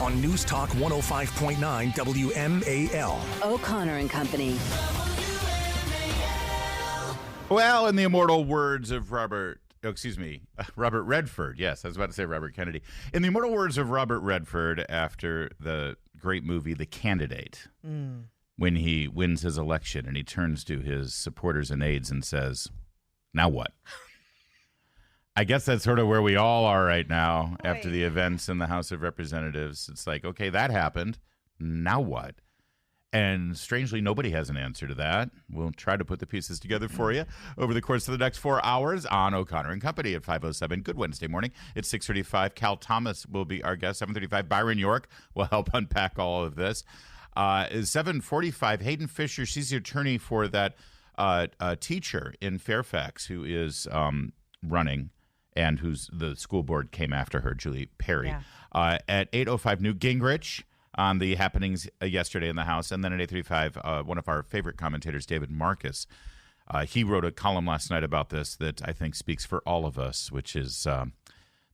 on News Talk 105.9 WMAL. O'Connor and Company. Well, in the immortal words of Robert Redford. Yes, I was about to say Robert Kennedy. In the immortal words of Robert Redford after the great movie The Candidate, when he wins his election and he turns to his supporters and aides and says, "Now what?" I guess that's sort of where we all are right now after the events in the House of Representatives. It's like, okay, that happened. Now what? And strangely, nobody has an answer to that. We'll try to put the pieces together for you over the course of the next 4 hours on O'Connor and Company at 5:07. Good Wednesday morning. It's 6:35. Cal Thomas will be our guest. 7:35. Byron York will help unpack all of this. 7:45. Hayden Fisher, she's the attorney for that teacher in Fairfax who is running and who's the school board came after her, Julie Perry. Yeah. At 8:05, Newt Gingrich on the happenings yesterday in the House. And then at 8:35, one of our favorite commentators, David Marcus, he wrote a column last night about this that I think speaks for all of us, which is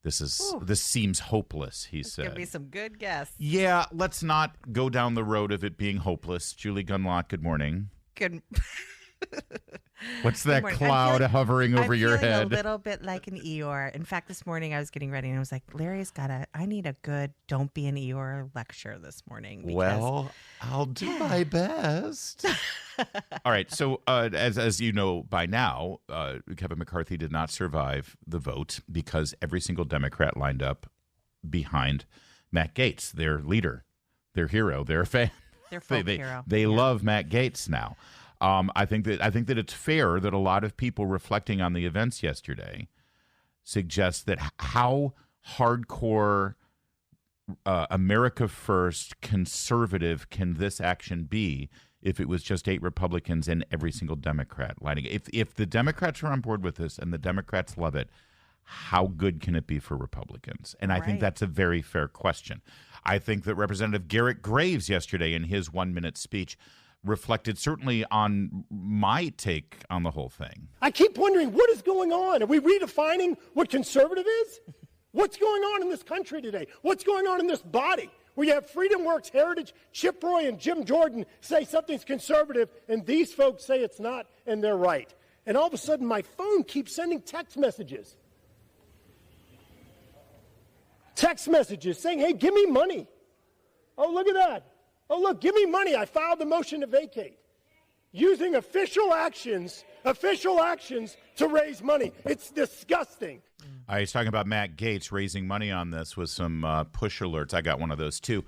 this seems hopeless, he said. There's going to be some good guests. Yeah, let's not go down the road of it being hopeless. Julie Gunlock, good morning. Good What's that cloud hovering over your head? A little bit like an Eeyore. In fact, this morning I was getting ready and I was like, I need a good don't be an Eeyore lecture this morning. Well, I'll do my best. All right. So as you know by now, Kevin McCarthy did not survive the vote because every single Democrat lined up behind Matt Gaetz, their leader, their hero, their fan. Their folk hero. They love Matt Gaetz now. I think that it's fair that a lot of people reflecting on the events yesterday suggest that how hardcore America First conservative can this action be if it was just 8 Republicans and every single Democrat lining. If the Democrats are on board with this and the Democrats love it, how good can it be for Republicans? And I think that's a very fair question. I think that Representative Garrett Graves yesterday in his 1-minute speech reflected certainly on my take on the whole thing. I keep wondering, what is going on? Are we redefining what conservative is? What's going on in this country today? What's going on in this body? We have Freedom Works, Heritage, Chip Roy, and Jim Jordan say something's conservative, and these folks say it's not, and they're right. And all of a sudden, my phone keeps sending text messages. Text messages saying, hey, give me money. Oh, look at that. Oh, look, give me money. I filed the motion to vacate. Using official actions to raise money. It's disgusting. He's talking about Matt Gaetz raising money on this with some push alerts. I got one of those, too.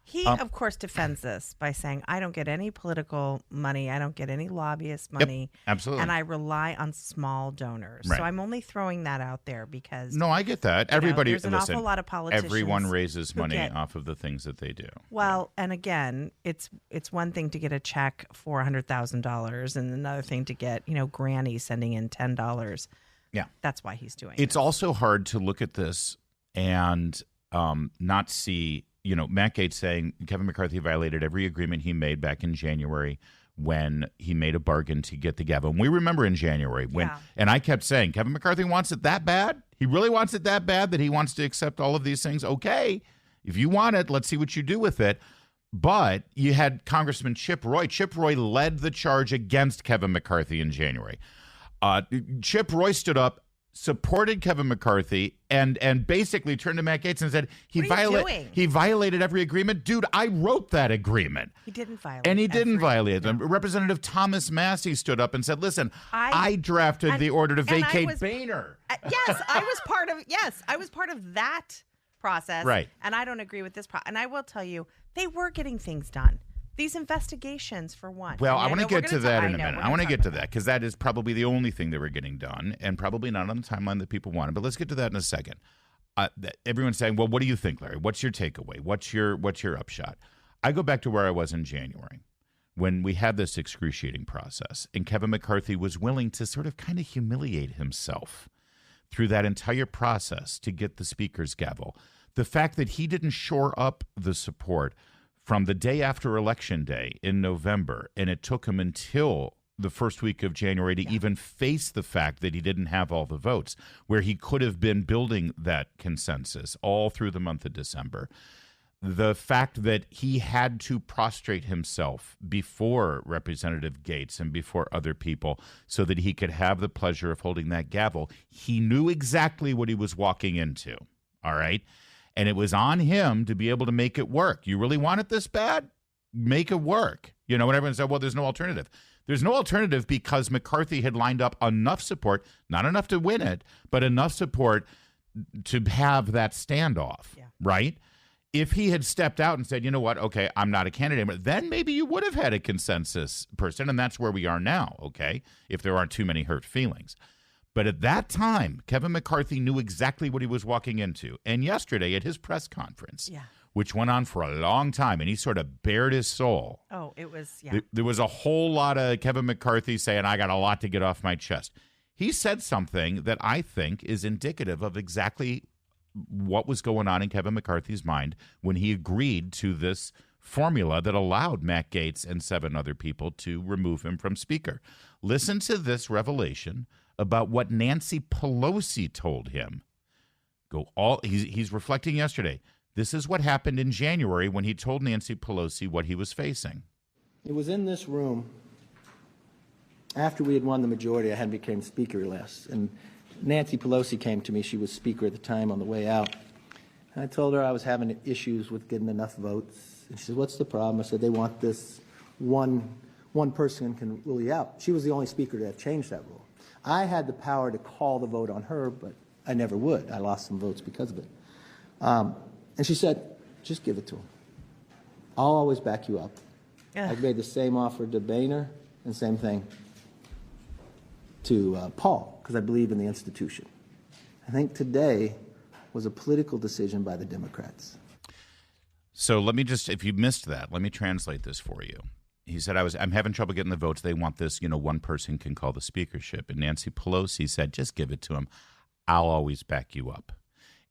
He, of course, defends this by saying, I don't get any political money. I don't get any lobbyist money. Yep, absolutely. And I rely on small donors. Right. So I'm only throwing that out there because... No, I get that. Everybody, there's an awful lot of politicians. Everyone raises money off of the things that they do. Well, and again, it's one thing to get a check for $100,000 and another thing to get, Granny sending in $10. Yeah. That's why he's doing it. It's also hard to look at this and not see... Matt Gaetz saying Kevin McCarthy violated every agreement he made back in January when he made a bargain to get the gavel. And we remember in January and I kept saying, Kevin McCarthy wants it that bad? He really wants it that bad that he wants to accept all of these things? Okay, if you want it, let's see what you do with it. But you had Congressman Chip Roy. Chip Roy led the charge against Kevin McCarthy in January. Chip Roy stood up, supported Kevin McCarthy, and basically turned to Matt Gaetz and said he violated every agreement. Dude, I wrote that agreement. He didn't violate. And he didn't violate them. Representative Thomas Massey stood up and said, "Listen, I drafted the order to vacate Boehner." Yes, I was part of that process. Right. And I don't agree with this. And I will tell you, they were getting things done. These investigations, for one. Well, I want to get to that in a minute. I want to get to that because that is probably the only thing that we're getting done and probably not on the timeline that people wanted. But let's get to that in a second. Everyone's saying, well, what do you think, Larry? What's your takeaway? What's your upshot? I go back to where I was in January when we had this excruciating process and Kevin McCarthy was willing to sort of kind of humiliate himself through that entire process to get the speaker's gavel. The fact that he didn't shore up the support from the day after Election Day in November, and it took him until the first week of January to even face the fact that he didn't have all the votes, where he could have been building that consensus all through the month of December. the fact that he had to prostrate himself before Representative Gates and before other people so that he could have the pleasure of holding that gavel, he knew exactly what he was walking into, all right? And it was on him to be able to make it work. You really want it this bad? Make it work. You know, when everyone said, well, there's no alternative. There's no alternative because McCarthy had lined up enough support, not enough to win it, but enough support to have that standoff, right? If he had stepped out and said, you know what, okay, I'm not a candidate, but then maybe you would have had a consensus person, and that's where we are now, okay, if there aren't too many hurt feelings. But at that time, Kevin McCarthy knew exactly what he was walking into. And yesterday at his press conference, which went on for a long time, and he sort of bared his soul. Oh, it was, There was a whole lot of Kevin McCarthy saying, I got a lot to get off my chest. He said something that I think is indicative of exactly what was going on in Kevin McCarthy's mind when he agreed to this formula that allowed Matt Gaetz and 7 other people to remove him from Speaker. Listen to this revelation about what Nancy Pelosi told him. He's reflecting yesterday. This is what happened in January when he told Nancy Pelosi what he was facing. It was in this room after we had won the majority. I had become Speaker last, and Nancy Pelosi came to me. She was Speaker at the time on the way out. And I told her I was having issues with getting enough votes. And she said, what's the problem? I said, they want this one person can rule you out. She was the only Speaker to have changed that rule. I had the power to call the vote on her, but I never would. I lost some votes because of it. And she said, just give it to him. I'll always back you up. I made the same offer to Boehner and same thing to Paul, because I believe in the institution. I think today was a political decision by the Democrats. So let me just, if you missed that, let me translate this for you. He said, I'm having trouble getting the votes. They want this, one person can call the speakership. And Nancy Pelosi said, just give it to him. I'll always back you up.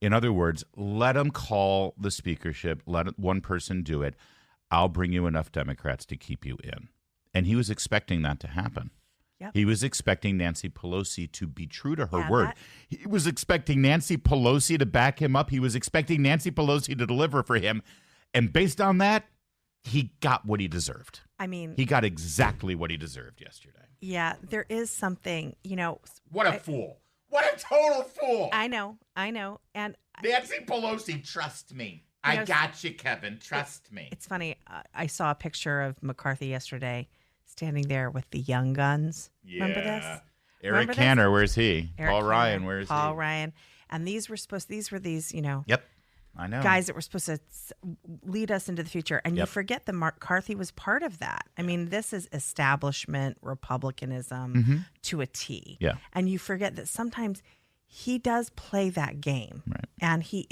In other words, let him call the speakership. Let one person do it. I'll bring you enough Democrats to keep you in. And he was expecting that to happen. Yep. He was expecting Nancy Pelosi to be true to her word. He was expecting Nancy Pelosi to back him up. He was expecting Nancy Pelosi to deliver for him. And based on that, he got what he deserved. I mean, he got exactly what he deserved yesterday. Yeah, there is something, What a fool. What a total fool. I know. And Nancy Pelosi, trust me. I got you, Kevin. Trust me. It's funny. I saw a picture of McCarthy yesterday standing there with the young guns. Yeah. Remember this? Eric Cantor, where's he? Paul Cantor, Ryan, where's he? Paul Ryan. And these were Yep. I know. Guys that were supposed to lead us into the future. And you forget that McCarthy was part of that. I mean, this is establishment Republicanism to a T. Yeah. And you forget that sometimes he does play that game. Right. And he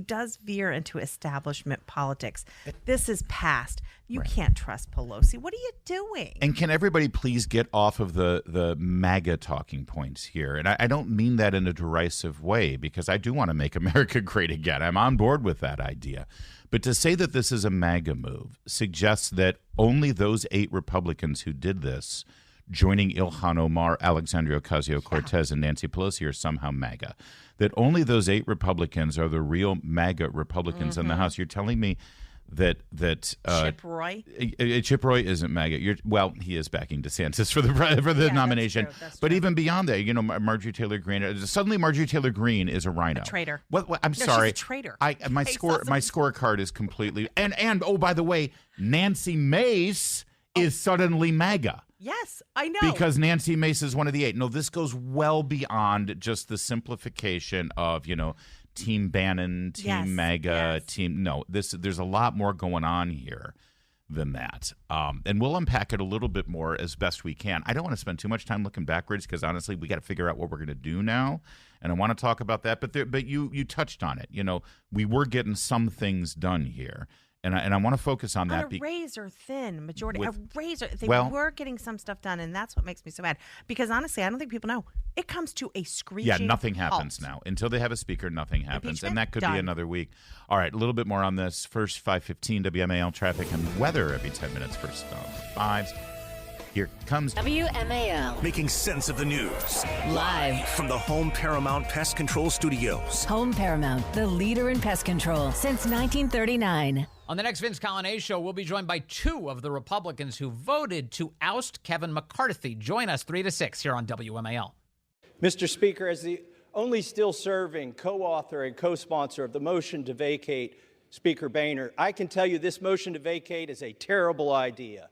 does veer into establishment politics. This is past. You can't trust Pelosi. What are you doing? And can everybody please get off of the MAGA talking points here? And I don't mean that in a derisive way, because I do want to make America great again. I'm on board with that idea. But to say that this is a MAGA move suggests that only those 8 Republicans who did this, joining Ilhan Omar, Alexandria Ocasio-Cortez, and Nancy Pelosi, are somehow MAGA. That only those 8 Republicans are the real MAGA Republicans in the House. You're telling me that Chip Roy? Chip Roy isn't MAGA. He is backing DeSantis for the nomination. That's true. But even beyond that, Marjorie Taylor Greene. Suddenly, Marjorie Taylor Greene is a rhino. A traitor. I'm sorry. She's a traitor. My scorecard is completely and oh, by the way, Nancy Mace is suddenly MAGA. Yes, I know. Because Nancy Mace is one of the 8. No, this goes well beyond just the simplification of, Team Bannon, Team MAGA, Team. No, there's a lot more going on here than that. And we'll unpack it a little bit more as best we can. I don't want to spend too much time looking backwards because honestly, we got to figure out what we're going to do now. And I want to talk about that. But you touched on it. We were getting some things done here. And I want to focus on that. A razor thin majority. They Well- were getting some stuff done, and that's what makes me so mad. Because honestly, I don't think people know. It comes to a screeching Yeah, nothing happens halt. now. Until they have a speaker, nothing happens. Impeachment? And that could Done. be another week. All right, a little bit more on this. First, 5:15 WMAL traffic and weather every 10 minutes. First, 5s. Here comes WMAL. Making sense of the news. Live. From the Home Paramount Pest Control Studios. Home Paramount, the leader in pest control since 1939. On the next Vince Colonnese show, we'll be joined by two of the Republicans who voted to oust Kevin McCarthy. Join us 3 to 6 here on WMAL. Mr. Speaker, as the only still serving co-author and co-sponsor of the motion to vacate Speaker Boehner, I can tell you this motion to vacate is a terrible idea.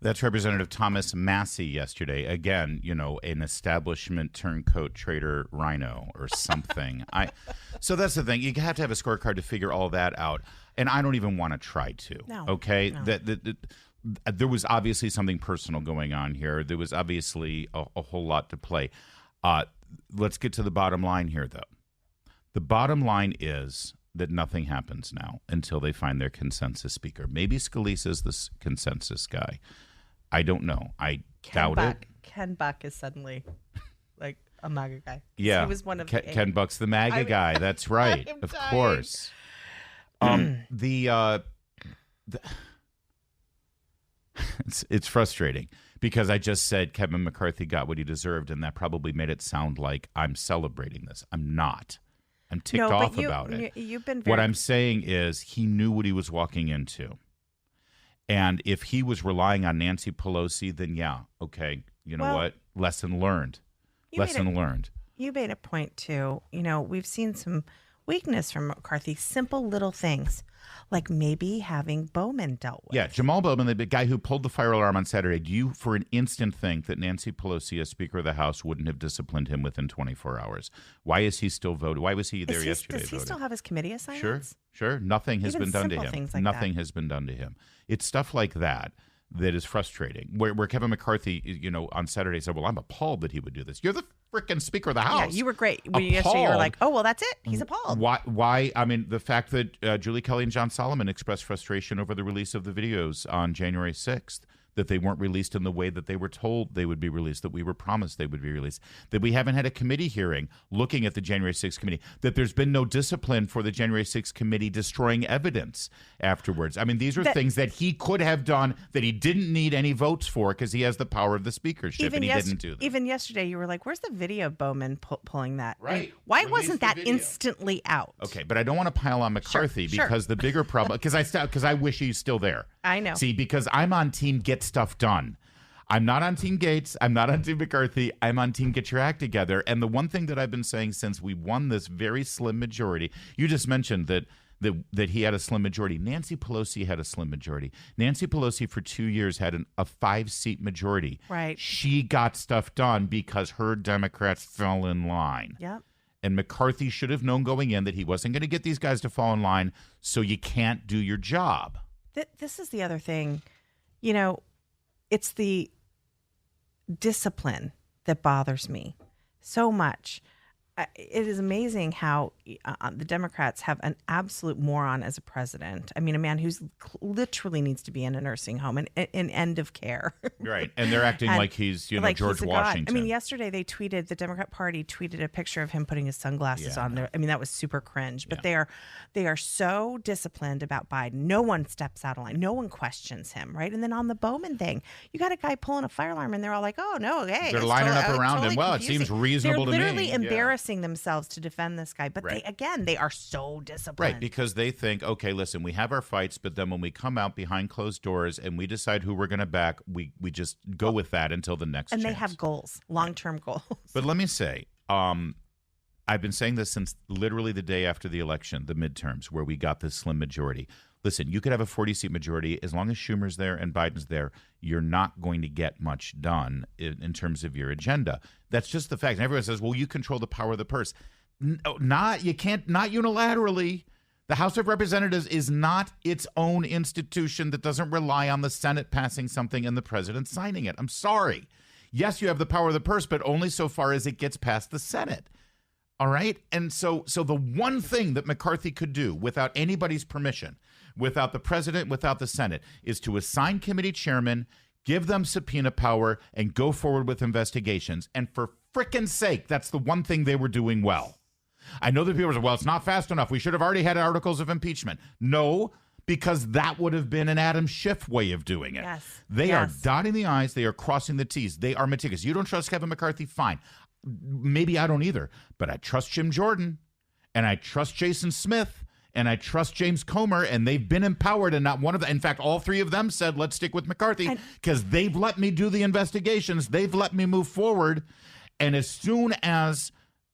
That's Representative Thomas Massey yesterday. Again, you know, an establishment turncoat trader rhino or something. So that's the thing. You have to have a scorecard to figure all that out. And I don't even want to try to. No. Okay? No. There was obviously something personal going on here. There was obviously a whole lot to play. Let's get to the bottom line here, though. The bottom line is that nothing happens now until they find their consensus speaker. Maybe Scalise's the consensus guy. I don't know. I doubt it. Ken Buck is suddenly like a MAGA guy. Yeah. He was one of Ken Buck's the MAGA guy. That's right. Of course. It's frustrating because I just said Kevin McCarthy got what he deserved, and that probably made it sound like I'm celebrating this. I'm not. I'm ticked off about it. You've been What I'm saying is he knew what he was walking into. And if he was relying on Nancy Pelosi, then yeah, okay, you know what? Lesson learned. Lesson learned. You made a point, too. You know, we've seen some weakness from McCarthy, simple little things, like maybe having Bowman dealt with. Yeah, Jamal Bowman, the guy who pulled the fire alarm on Saturday, do you for an instant think that Nancy Pelosi, as Speaker of the House, wouldn't have disciplined him within 24 hours? Why is he still voting? Why was he there yesterday Does he still have his committee assignments? Sure. Nothing has been done to him. Things like Nothing has been done to him. It's stuff like that that is frustrating. Where Kevin McCarthy, you know, on Saturday said, well, I'm appalled that he would do this. You're the freaking Speaker of the House. Yeah, you were great. When yesterday you were like, oh, well, that's it. He's appalled. Why? I mean, the fact that Julie Kelly and John Solomon expressed frustration over the release of the videos on January 6th, that they weren't released in the way that they were told they would be released, that we were promised they would be released, that we haven't had a committee hearing looking at the January 6th committee, that there's been no discipline for the January 6th committee destroying evidence afterwards. I mean, these are things that he could have done that he didn't need any votes for because he has the power of the speakership, and he didn't do that. Even yesterday, you were like, where's the video of Bowman pulling that? Right. I mean, why Release wasn't the that video. instantly out? Okay, but I don't want to pile on McCarthy Sure. because the bigger problem, because I wish he's still there. I know. See, because I'm on team get stuff done. I'm not on Team Gates. I'm not on Team McCarthy. I'm on Team Get Your Act Together. And the one thing that I've been saying since we won this very slim majority, you just mentioned that he had a slim majority. Nancy Pelosi had a slim majority. Nancy Pelosi for 2 years had a 5-seat majority. Right. She got stuff done because her Democrats fell in line. Yep. And McCarthy should have known going in that he wasn't going to get these guys to fall in line, so you can't do your job. This is the other thing. You know, it's the discipline that bothers me so much. It is amazing how the Democrats have an absolute moron as a president. I mean, a man who's literally needs to be in a nursing home and in end of care. Right. And they're acting like he's, like George Washington. I mean, yesterday the Democrat Party tweeted a picture of him putting his sunglasses on there. I mean, that was super cringe. But they are so disciplined about Biden. No one steps out of line. No one questions him, right? And then on the Bowman thing, you got a guy pulling a fire alarm and they're all like, oh, no, hey. They're lining up around him. Well, confusing. it seems reasonable to me. They're literally embarrassing themselves to defend this guy, but they are so disciplined. Right, because they think, okay, listen, we have our fights, but then when we come out behind closed doors and we decide who we're going to back, we just go with that until the next and chance. They have goals, long-term goals. But let me say, I've been saying this since literally the day after the election, the midterms, where we got this slim majority. Listen, you could have a 40-seat majority. As long as Schumer's there and Biden's there, you're not going to get much done in terms of your agenda. That's just the fact. And everyone says, well, you control the power of the purse. You can't, not unilaterally. The House of Representatives is not its own institution that doesn't rely on the Senate passing something and the president signing it. I'm sorry. Yes, you have the power of the purse, but only so far as it gets past the Senate. All right? And so the one thing that McCarthy could do without anybody's permission, without the president, without the Senate, is to assign committee chairmen, give them subpoena power, and go forward with investigations. And for frickin' sake, that's the one thing they were doing well. I know that people say, well, it's not fast enough. We should have already had articles of impeachment. No, because that would have been an Adam Schiff way of doing it. Yes. They are dotting the I's. They are crossing the T's. They are meticulous. You don't trust Kevin McCarthy? Fine. Maybe I don't either. But I trust Jim Jordan, and I trust Jason Smith, and I trust James Comer, and they've been empowered, and not one of them. In fact, all three of them said, let's stick with McCarthy because they've let me do the investigations. They've let me move forward. And as soon as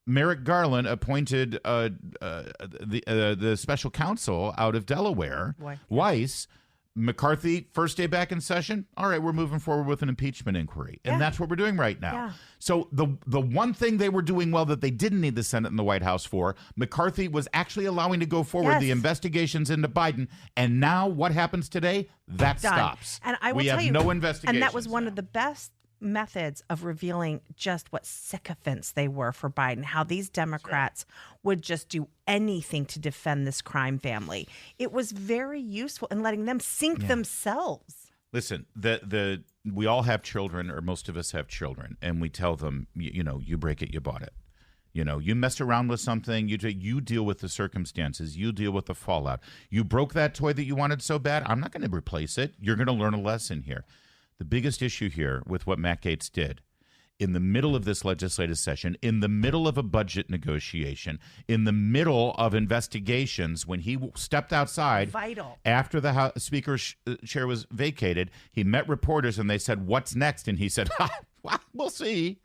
Merrick Garland appointed the special counsel out of Delaware, Weiss, McCarthy, first day back in session, all right, we're moving forward with an impeachment inquiry. And that's what we're doing right now. Yeah. So the one thing they were doing well that they didn't need the Senate and the White House for, McCarthy was actually allowing to go forward the investigations into Biden. And now what happens today? That stops. And I will we tell have you, no investigations. And that was one of the best methods of revealing just what sycophants they were for Biden, how these Democrats would just do anything to defend this crime family. It was very useful in letting them sink themselves. Listen, we all have children, or most of us have children, and we tell them, you break it, you bought it. You mess around with something, you deal with the circumstances, you deal with the fallout. You broke that toy that you wanted so bad, I'm not going to replace it. You're going to learn a lesson here. The biggest issue here with what Matt Gaetz did in the middle of this legislative session, in the middle of a budget negotiation, in the middle of investigations, when he stepped outside after the House Speaker's chair was vacated, he met reporters and they said, what's next? And he said, we'll see.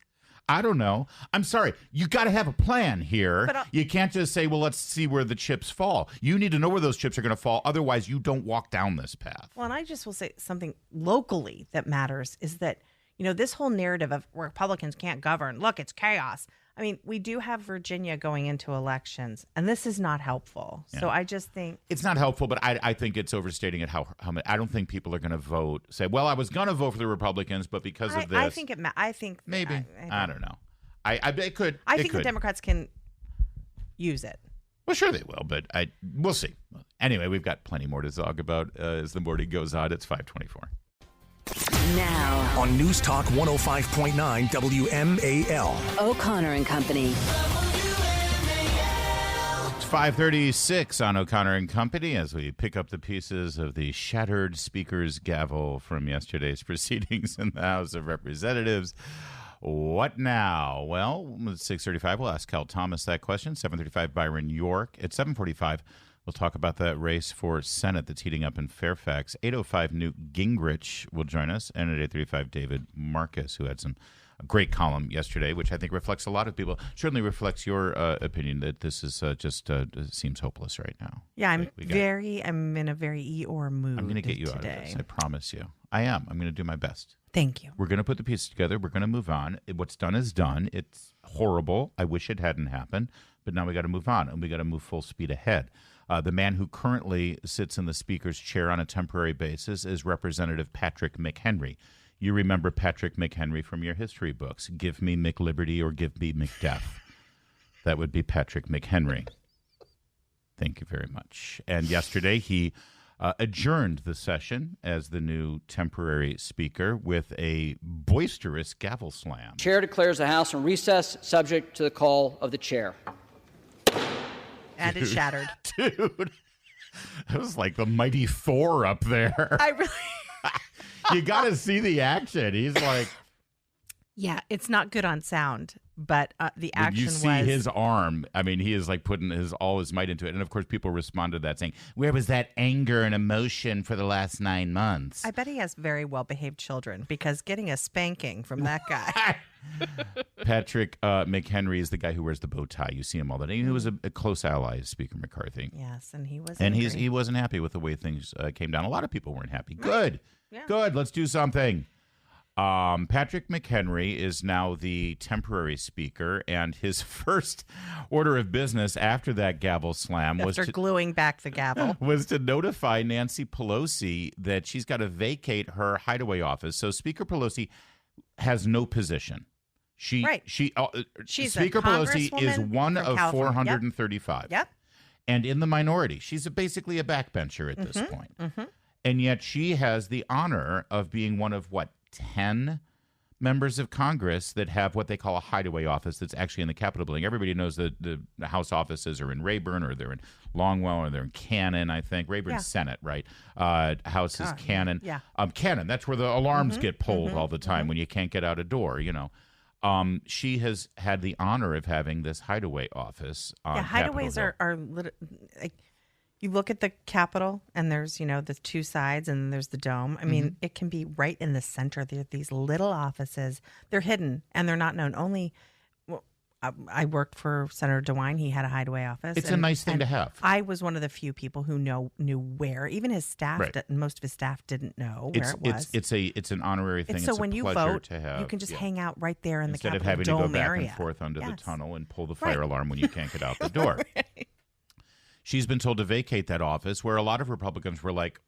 I don't know. I'm sorry. You got to have a plan here. You can't just say, well, let's see where the chips fall. You need to know where those chips are going to fall. Otherwise, you don't walk down this path. Well, and I just will say something locally that matters is that, this whole narrative of Republicans can't govern. Look, it's chaos. I mean, we do have Virginia going into elections, and this is not helpful. Yeah. So I just think it's not helpful, but I think it's overstating it. How many? I don't think people are going to say, well, I was going to vote for the Republicans, but because of this, I think I think maybe I don't know. It could. I think the Democrats can use it. Well, sure they will, but we'll see. Anyway, we've got plenty more to talk about as the morning goes on. It's 5:24. Now on News Talk 105.9 WMAL. O'Connor and Company. It's 5:36 on O'Connor and Company as we pick up the pieces of the shattered Speaker's gavel from yesterday's proceedings in the House of Representatives. What now? Well, at 6:35, we'll ask Cal Thomas that question. 7:35, Byron York. At 7:45, we'll talk about that race for Senate that's heating up in Fairfax. 8:05, Newt Gingrich will join us. And at 8:35, David Marcus, who had a great column yesterday, which I think reflects a lot of people. Certainly reflects your opinion that this is just seems hopeless right now. Yeah, I'm in a very Eeyore mood. I'm going to get you out of this. I promise you. I am. I'm going to do my best. Thank you. We're going to put the pieces together. We're going to move on. What's done is done. It's horrible. I wish it hadn't happened. But now we got to move on, and we got to move full speed ahead. The man who currently sits in the Speaker's chair on a temporary basis is Representative Patrick McHenry. You remember Patrick McHenry from your history books. Give me McLiberty or give me McDeath. That would be Patrick McHenry. Thank you very much. And yesterday he adjourned the session as the new temporary speaker with a boisterous gavel slam. Chair declares the House in recess, subject to the call of the chair. And it's shattered. Dude, it was like the mighty Thor up there. I really... You got to see the action. He's like... Yeah, it's not good on sound, but the action was... You see his arm. I mean, he is like putting all his might into it. And of course, people respond to that saying, where was that anger and emotion for the last 9 months? I bet he has very well-behaved children because getting a spanking from that guy... Patrick McHenry is the guy who wears the bow tie. You see him all the time. He was a close ally of Speaker McCarthy. Yes, and he was And angry. he wasn't happy with the way things came down. A lot of people weren't happy. Good. Yeah. Good. Let's do something. Patrick McHenry is now the temporary speaker, and his first order of business after that gavel slam was gluing back the gavel was to notify Nancy Pelosi that she's got to vacate her hideaway office. So Speaker Pelosi has no position. She's Speaker Pelosi is one of 435. Yep. And in the minority. She's basically a backbencher at this point. Mm-hmm. And yet she has the honor of being one of, 10 members of Congress that have what they call a hideaway office that's actually in the Capitol building. Everybody knows that the House offices are in Rayburn, or they're in Longwell, or they're in Cannon, I think. Rayburn's Senate, right? House is Cannon. Yeah. Cannon, that's where the alarms get pulled all the time when you can't get out a door, you know. She has had the honor of having this hideaway office on Capitol hideaways Hill. are like, you look at the Capitol and there's, the two sides and then there's the dome. I mean, it can be right in the center. There are these little offices. They're hidden and they're not known. I worked for Senator DeWine. He had a hideaway office. It's a nice thing to have. I was one of the few people who knew where. Even his staff, most of his staff didn't know where it was. It's an honorary thing. So it's when a you pleasure vote, to have. you can just hang out right there in the Instead Capitol of having to Dome go back area. and forth under the tunnel and pull the Right. fire alarm when you can't get out the door. She's been told to vacate that office, where a lot of Republicans were like,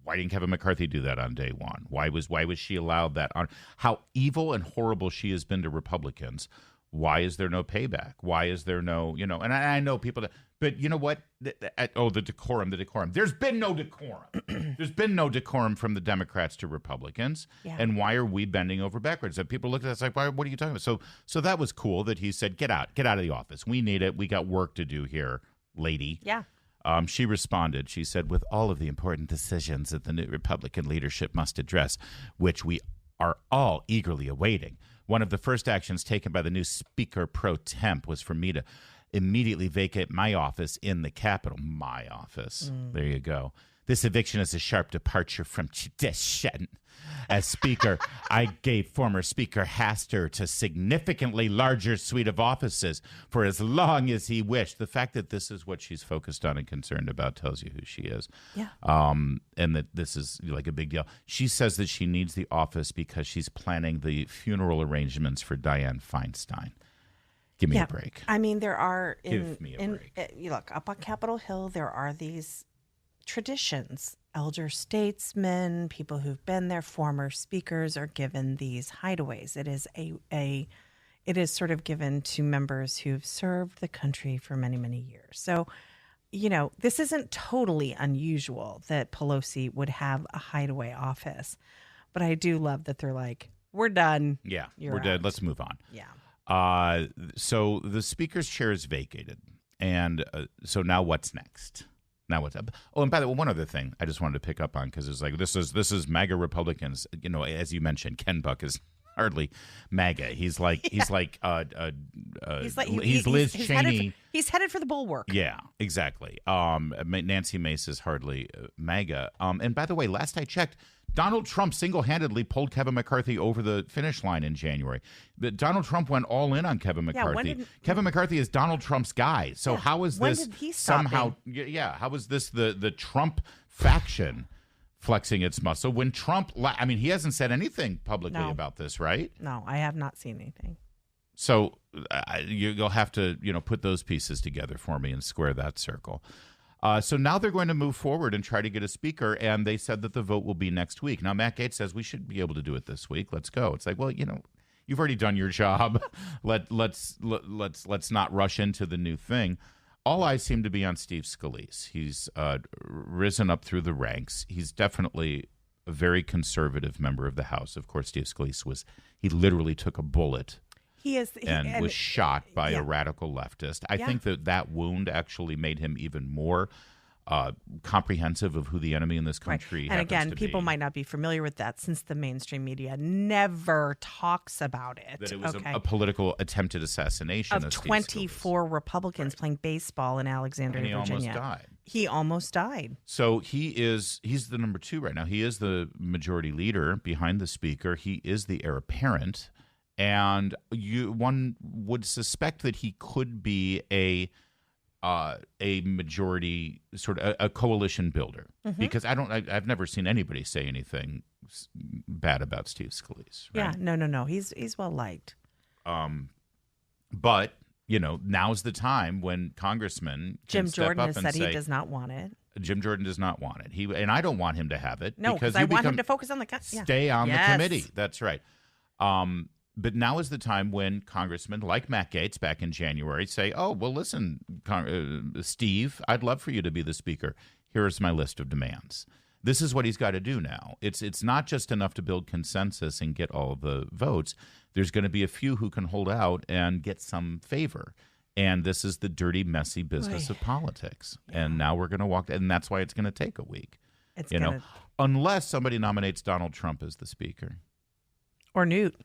why didn't Kevin McCarthy do that on day one? Why was she allowed that on? How evil and horrible she has been to Republicans. Why is there no payback? Why is there no, and I know people that, but you know what? The decorum. There's been no decorum. There's been no decorum from the Democrats to Republicans. Yeah. And why are we bending over backwards? And people look at us like, what are you talking about? So that was cool that he said, get out of the office. We need it. We got work to do here, lady. Yeah. She responded. She said, with all of the important decisions that the new Republican leadership must address, which we are all eagerly awaiting, one of the first actions taken by the new Speaker pro temp was for me to immediately vacate my office in the Capitol. My office. There you go. This eviction is a sharp departure from tradition. As Speaker, I gave former Speaker Haster to significantly larger suite of offices for as long as he wished. The fact that this is what she's focused on and concerned about tells you who she is. Yeah. And that this is like a big deal. She says that she needs the office because she's planning the funeral arrangements for Dianne Feinstein. Give me a break. I mean, there are Give me a break. You look up on Capitol Hill. There are these traditions. Elder statesmen, people who've been there, former speakers are given these hideaways. It is it is sort of given to members who've served the country for many, many years. So, this isn't totally unusual that Pelosi would have a hideaway office, but I do love that they're like, we're done. Yeah, You're we're dead. out. Let's move on. Yeah. So the Speaker's chair is vacated, and so now what's next? Now what's up? Oh, and by the way, one other thing I just wanted to pick up on, because it's like this is MAGA Republicans. As you mentioned, Ken Buck is hardly MAGA. He's like he's Liz Cheney. He's headed for the bulwark. Yeah, exactly. Nancy Mace is hardly MAGA. And by the way, last I checked, Donald Trump single-handedly pulled Kevin McCarthy over the finish line in January. Donald Trump went all in on Kevin McCarthy. Kevin McCarthy is Donald Trump's guy. So how is When this did he stop somehow? How is this the Trump faction flexing its muscle when Trump? He hasn't said anything publicly about this, right? No, I have not seen anything. So you'll have to put those pieces together for me and square that circle. So now they're going to move forward and try to get a speaker, and they said that the vote will be next week. Now Matt Gaetz says we should be able to do it this week. Let's go. It's like, well, you've already done your job. Let's not rush into the new thing. All eyes seem to be on Steve Scalise. He's risen up through the ranks. He's definitely a very conservative member of the House. Of course, Steve Scalise he literally took a bullet. He was shot by a radical leftist. I think that wound actually made him even more comprehensive of who the enemy in this country right. And again, people be. might not be familiar with that since the mainstream media never talks about it. That it was a political attempted assassination of 24 Republicans playing baseball in Alexandria, Virginia. He almost died. So he's the number 2 right now. He is the majority leader behind the speaker. He is the heir apparent. And one would suspect that he could be a majority sort of a coalition builder, because I've never seen anybody say anything bad about Steve Scalise. Right? Yeah, no, he's well liked. But now's the time when congressmen Jim can step Jordan up has and said say, he does not want it. Jim Jordan does not want it. And I don't want him to have it. No, because I want him to focus on the stay on the committee. That's right. But now is the time when congressmen like Matt Gaetz back in January say, oh, well, listen, Steve, I'd love for you to be the speaker. Here's my list of demands. This is what he's got to do now. It's not just enough to build consensus and get all the votes. There's going to be a few who can hold out and get some favor. And this is the dirty, messy business of politics. Yeah. And now we're going to walk, and that's why it's going to take a week. It's Unless somebody nominates Donald Trump as the speaker. Or Newt.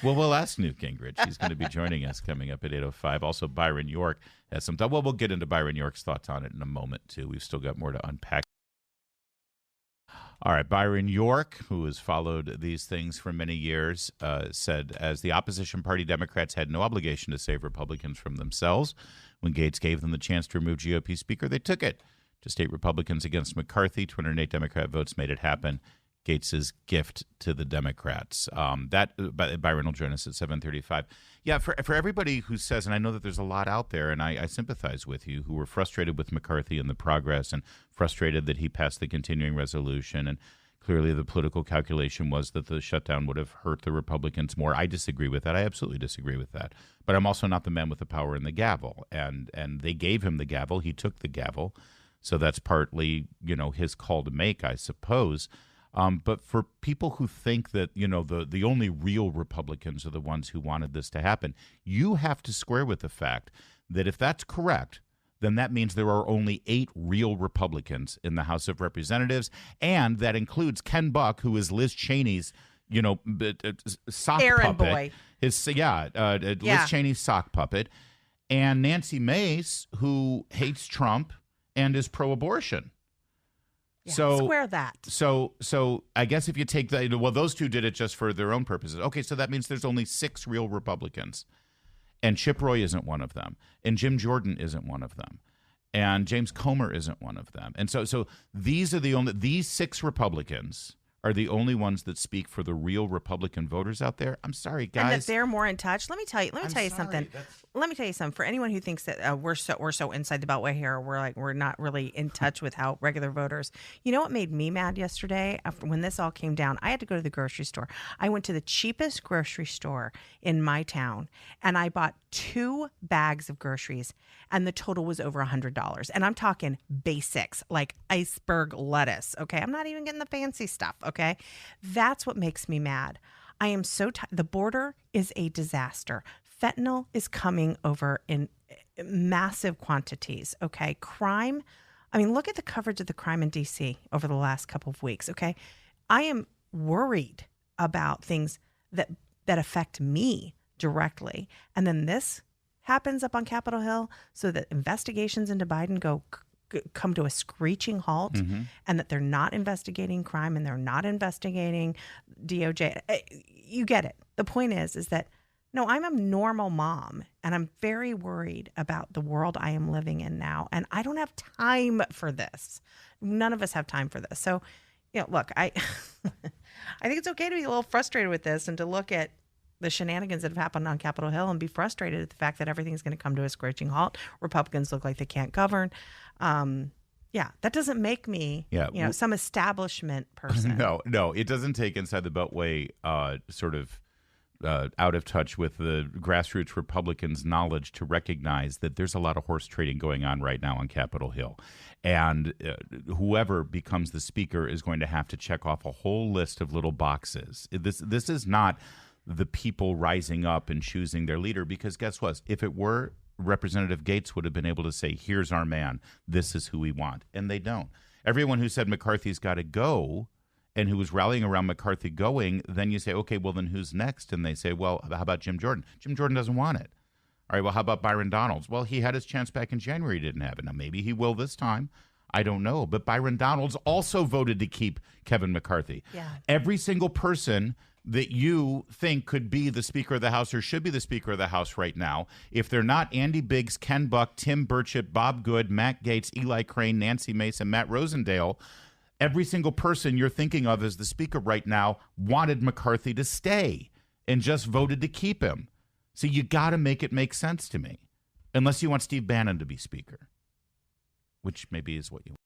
Well, we'll ask Newt Gingrich. He's going to be joining us coming up at 8:05. Also, Byron York has some thoughts. Well, we'll get into Byron York's thoughts on it in a moment, too. We've still got more to unpack. All right, Byron York, who has followed these things for many years, said, as the opposition party, Democrats had no obligation to save Republicans from themselves. When Gates gave them the chance to remove GOP Speaker, they took it. To state Republicans against McCarthy, 208 Democrat votes made it happen. Gates's gift to the Democrats. Byron will join us at 7:35. Yeah, for everybody who says, and I know that there's a lot out there, and I sympathize with you, who were frustrated with McCarthy and the progress and frustrated that he passed the continuing resolution. And clearly the political calculation was that the shutdown would have hurt the Republicans more. I disagree with that. I absolutely disagree with that. But I'm also not the man with the power and the gavel. And they gave him the gavel. He took the gavel. So that's partly, his call to make, I suppose. But for people who think that, the only real Republicans are the ones who wanted this to happen, you have to square with the fact that if that's correct, then that means there are only 8 real Republicans in the House of Representatives, and that includes Ken Buck, who is Liz Cheney's, sock errand puppet. boy. Liz Cheney's sock puppet, and Nancy Mace, who hates Trump and is pro-abortion. Yeah, so square that. So I guess if you take that, well, those two did it just for their own purposes. Okay, so that means there's only 6 real Republicans, and Chip Roy isn't one of them, and Jim Jordan isn't one of them, and James Comer isn't one of them. And so these are these 6 Republicans are the only ones that speak for the real Republican voters out there. I'm sorry, guys. And that they're more in touch. Let me tell you something. Let me tell you something. For anyone who thinks that we're so inside the Beltway here, we're not really in touch with how regular voters. You know what made me mad yesterday? When this all came down, I had to go to the grocery store. I went to the cheapest grocery store in my town, and I bought 2 bags of groceries, and the total was over $100. And I'm talking basics like iceberg lettuce. Okay, I'm not even getting the fancy stuff. Okay, that's what makes me mad. I am so tired. The border is a disaster. Fentanyl is coming over in massive quantities. Okay, crime. I mean, look at the coverage of the crime in D.C. over the last couple of weeks. Okay, I am worried about things that affect me directly, and then this happens up on Capitol Hill, so that investigations into Biden come to a screeching halt, and that they're not investigating crime and they're not investigating DOJ. You get it. The point is that, no, I'm a normal mom, and I'm very worried about the world I am living in now, and I don't have time for this. None of us have time for this. So, look, I think it's okay to be a little frustrated with this and to look at the shenanigans that have happened on Capitol Hill and be frustrated at the fact that everything's going to come to a screeching halt. Republicans look like they can't govern. That doesn't make me, some establishment person. No, it doesn't take inside the Beltway out of touch with the grassroots Republicans' knowledge to recognize that there's a lot of horse trading going on right now on Capitol Hill. And whoever becomes the speaker is going to have to check off a whole list of little boxes. This is not the people rising up and choosing their leader, because guess what? If it were, Representative Gates would have been able to say, here's our man, this is who we want. And they don't. Everyone who said McCarthy's got to go and who was rallying around McCarthy going, then you say, okay, well, then who's next? And they say, well, how about Jim Jordan? Jim Jordan doesn't want it. All right, well, how about Byron Donalds? Well, he had his chance back in January, he didn't have it. Now, maybe he will this time. I don't know. But Byron Donalds also voted to keep Kevin McCarthy. Yeah. Every single person that you think could be the Speaker of the House or should be the Speaker of the House right now, if they're not Andy Biggs, Ken Buck, Tim Burchett, Bob Good, Matt Gaetz, Eli Crane, Nancy Mace, and Matt Rosendale, every single person you're thinking of as the Speaker right now wanted McCarthy to stay and just voted to keep him. So you got to make it make sense to me, unless you want Steve Bannon to be Speaker, which maybe is what you want.